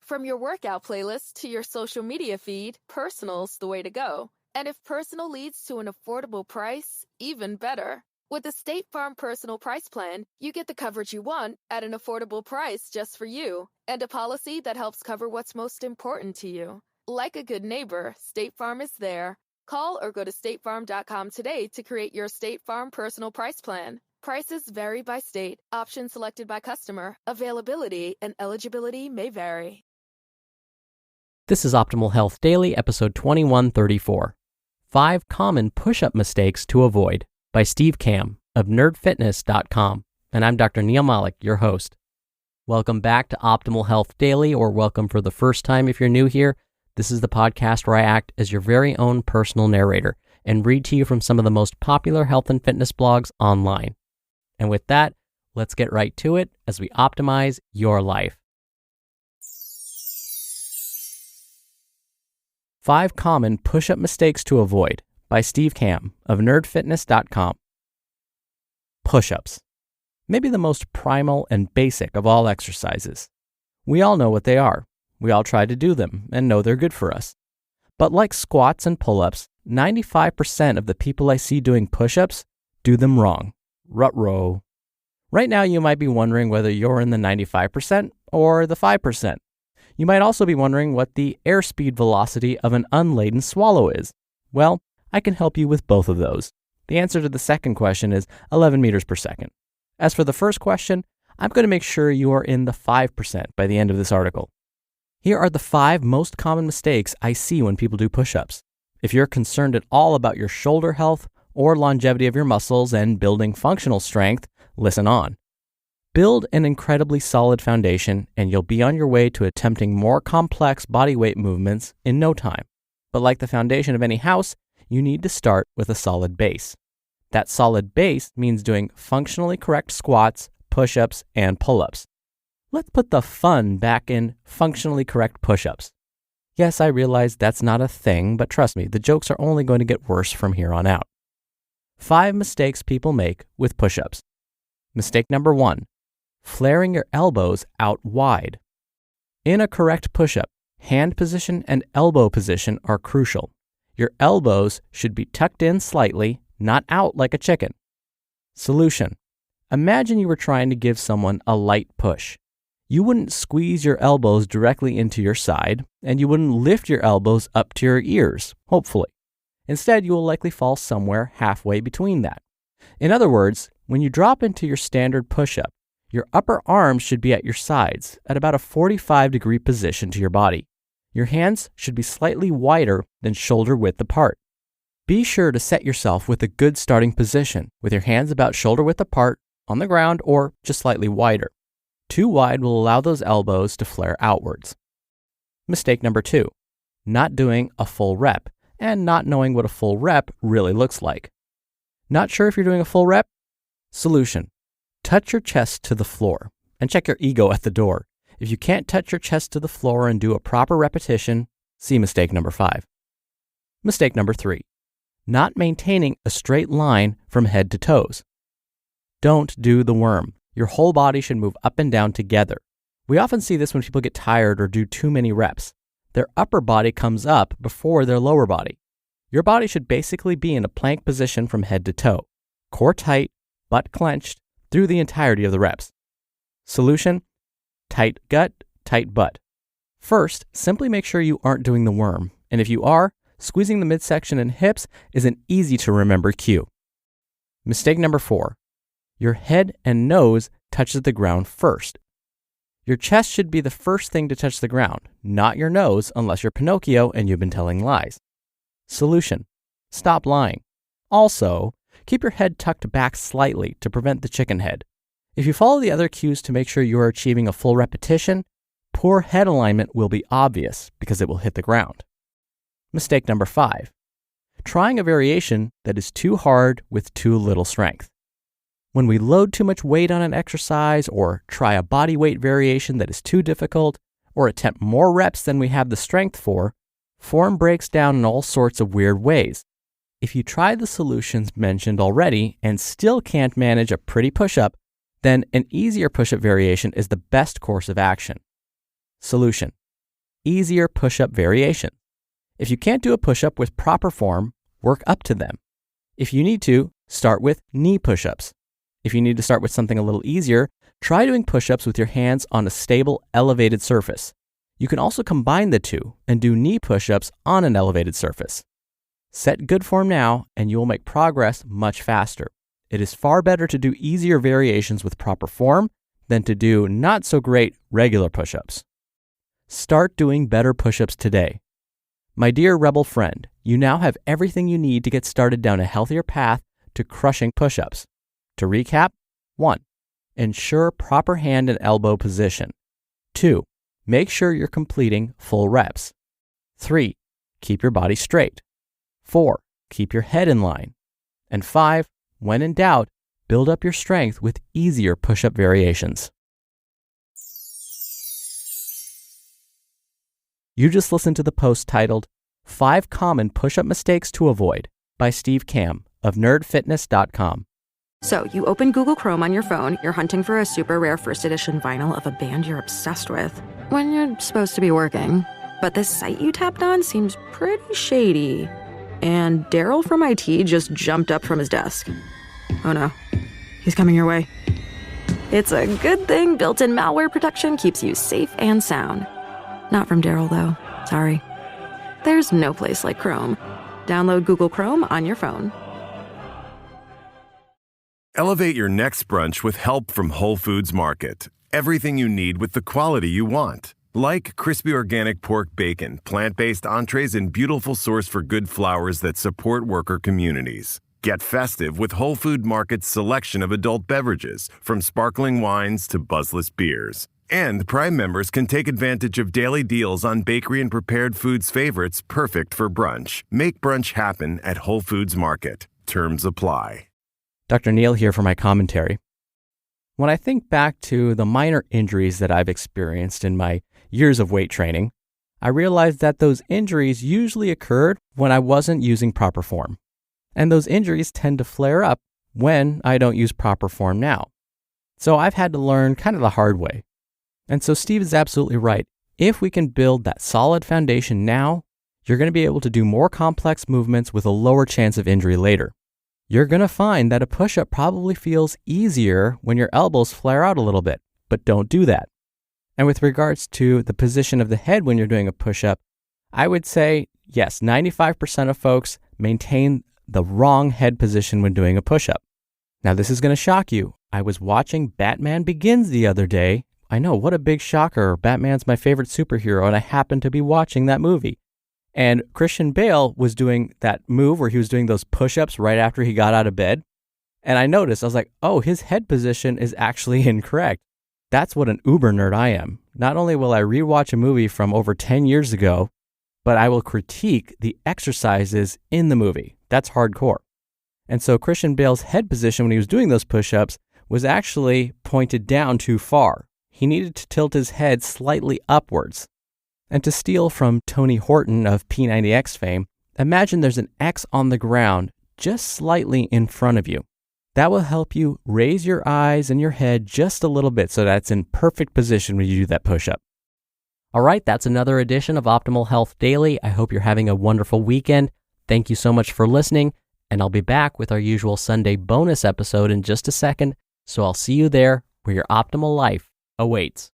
From your workout playlist to your social media feed, personal's the way to go. And if personal leads to an affordable price, even better. With the State Farm Personal Price Plan, you get the coverage you want at an affordable price just for you, and a policy that helps cover what's most important to you. Like a good neighbor, State Farm is there. Call or go to statefarm.com today to create your State Farm Personal Price Plan. Prices vary by state. Options selected by customer. Availability and eligibility may vary. This is Optimal Health Daily, episode 2134. 5 Common Push-Up Mistakes to Avoid by Steve Kamb of nerdfitness.com. And I'm Dr. Neil Malik, your host. Welcome back to Optimal Health Daily, or welcome for the first time if you're new here. This is the podcast where I act as your very own personal narrator and read to you from some of the most popular health and fitness blogs online. And with that, let's get right to it as we optimize your life. 5 Common Push-Up Mistakes to Avoid by Steve Kamb of nerdfitness.com. Push-ups. Maybe the most primal and basic of all exercises. We all know what they are. We all try to do them and know they're good for us. But like squats and pull-ups, 95% of the people I see doing push-ups do them wrong. Ruh-roh. Right now you might be wondering whether you're in the 95% or the 5%. You might also be wondering what the airspeed velocity of an unladen swallow is. Well, I can help you with both of those. The answer to the second question is 11 meters per second. As for the first question, I'm going to make sure you are in the 5% by the end of this article. Here are the 5 most common mistakes I see when people do push-ups. If you're concerned at all about your shoulder health or longevity of your muscles and building functional strength, listen on. Build an incredibly solid foundation and you'll be on your way to attempting more complex body weight movements in no time. But like the foundation of any house, you need to start with a solid base. That solid base means doing functionally correct squats, push-ups, and pull-ups. Let's put the fun back in functionally correct push-ups. Yes, I realize that's not a thing, but trust me, the jokes are only going to get worse from here on out. 5 mistakes people make with push-ups. Mistake number 1. Flaring your elbows out wide. In a correct push-up, hand position and elbow position are crucial. Your elbows should be tucked in slightly, not out like a chicken. Solution. Imagine you were trying to give someone a light push. You wouldn't squeeze your elbows directly into your side, and you wouldn't lift your elbows up to your ears, hopefully. Instead, you will likely fall somewhere halfway between that. In other words, when you drop into your standard push-up, your upper arms should be at your sides at about a 45-degree position to your body. Your hands should be slightly wider than shoulder width apart. Be sure to set yourself with a good starting position, with your hands about shoulder width apart on the ground or just slightly wider. Too wide will allow those elbows to flare outwards. Mistake number 2, not doing a full rep and not knowing what a full rep really looks like. Not sure if you're doing a full rep? Solution. Touch your chest to the floor and check your ego at the door. If you can't touch your chest to the floor and do a proper repetition, see mistake number 5. Mistake number 3, not maintaining a straight line from head to toes. Don't do the worm. Your whole body should move up and down together. We often see this when people get tired or do too many reps. Their upper body comes up before their lower body. Your body should basically be in a plank position from head to toe, core tight, butt clenched, through the entirety of the reps. Solution: tight gut, tight butt. First, simply make sure you aren't doing the worm, and if you are, squeezing the midsection and hips is an easy to remember cue. Mistake number 4. Your head and nose touches the ground first. Your chest should be the first thing to touch the ground, not your nose unless you're Pinocchio and you've been telling lies. Solution: stop lying. Also, keep your head tucked back slightly to prevent the chicken head. If you follow the other cues to make sure you are achieving a full repetition, poor head alignment will be obvious because it will hit the ground. Mistake number 5. Trying a variation that is too hard with too little strength. When we load too much weight on an exercise or try a body weight variation that is too difficult or attempt more reps than we have the strength for, form breaks down in all sorts of weird ways. If you try the solutions mentioned already and still can't manage a pretty push-up, then an easier push-up variation is the best course of action. Solution: easier push-up variation. If you can't do a push-up with proper form, work up to them. If you need to, start with knee push-ups. If you need to start with something a little easier, try doing push-ups with your hands on a stable, elevated surface. You can also combine the two and do knee push-ups on an elevated surface. Set good form now, and you will make progress much faster. It is far better to do easier variations with proper form than to do not so great regular push-ups. Start doing better push-ups today. My dear rebel friend, you now have everything you need to get started down a healthier path to crushing push-ups. To recap, 1. Ensure proper hand and elbow position. 2. Make sure you're completing full reps. 3. Keep your body straight. 4. Keep your head in line. And 5. When in doubt, build up your strength with easier push-up variations. You just listened to the post titled 5 Common Push-Up Mistakes to Avoid by Steve Kamb of nerdfitness.com. So you open Google Chrome on your phone, you're hunting for a super rare first edition vinyl of a band you're obsessed with when you're supposed to be working. But this site you tapped on seems pretty shady. And Daryl from IT just jumped up from his desk. Oh no, he's coming your way. It's a good thing built-in malware protection keeps you safe and sound. Not from Daryl though, sorry. There's no place like Chrome. Download Google Chrome on your phone. Elevate your next brunch with help from Whole Foods Market. Everything you need with the quality you want. Like crispy organic pork bacon, plant-based entrees, and beautiful source for good flours that support worker communities. Get festive with Whole Food Market's selection of adult beverages, from sparkling wines to buzzless beers. And Prime members can take advantage of daily deals on bakery and prepared foods favorites perfect for brunch. Make brunch happen at Whole Foods Market. Terms apply. Dr. Neal here for my commentary. When I think back to the minor injuries that I've experienced in my years of weight training, I realized that those injuries usually occurred when I wasn't using proper form. And those injuries tend to flare up when I don't use proper form now. So I've had to learn kind of the hard way. And so Steve is absolutely right. If we can build that solid foundation now, you're going to be able to do more complex movements with a lower chance of injury later. You're going to find that a push-up probably feels easier when your elbows flare out a little bit, but don't do that. And with regards to the position of the head when you're doing a push-up, I would say, yes, 95% of folks maintain the wrong head position when doing a push-up. Now, this is going to shock you. I was watching Batman Begins the other day. I know, what a big shocker. Batman's my favorite superhero, and I happened to be watching that movie. And Christian Bale was doing that move where he was doing those push-ups right after he got out of bed. And I noticed, I was like, oh, his head position is actually incorrect. That's what an uber nerd I am. Not only will I rewatch a movie from over 10 years ago, but I will critique the exercises in the movie. That's hardcore. And so Christian Bale's head position when he was doing those push-ups was actually pointed down too far. He needed to tilt his head slightly upwards. And to steal from Tony Horton of P90X fame, imagine there's an X on the ground just slightly in front of you. That will help you raise your eyes and your head just a little bit so that's in perfect position when you do that push-up. All right, that's another edition of Optimal Health Daily. I hope you're having a wonderful weekend. Thank you so much for listening, and I'll be back with our usual Sunday bonus episode in just a second, so I'll see you there where your optimal life awaits.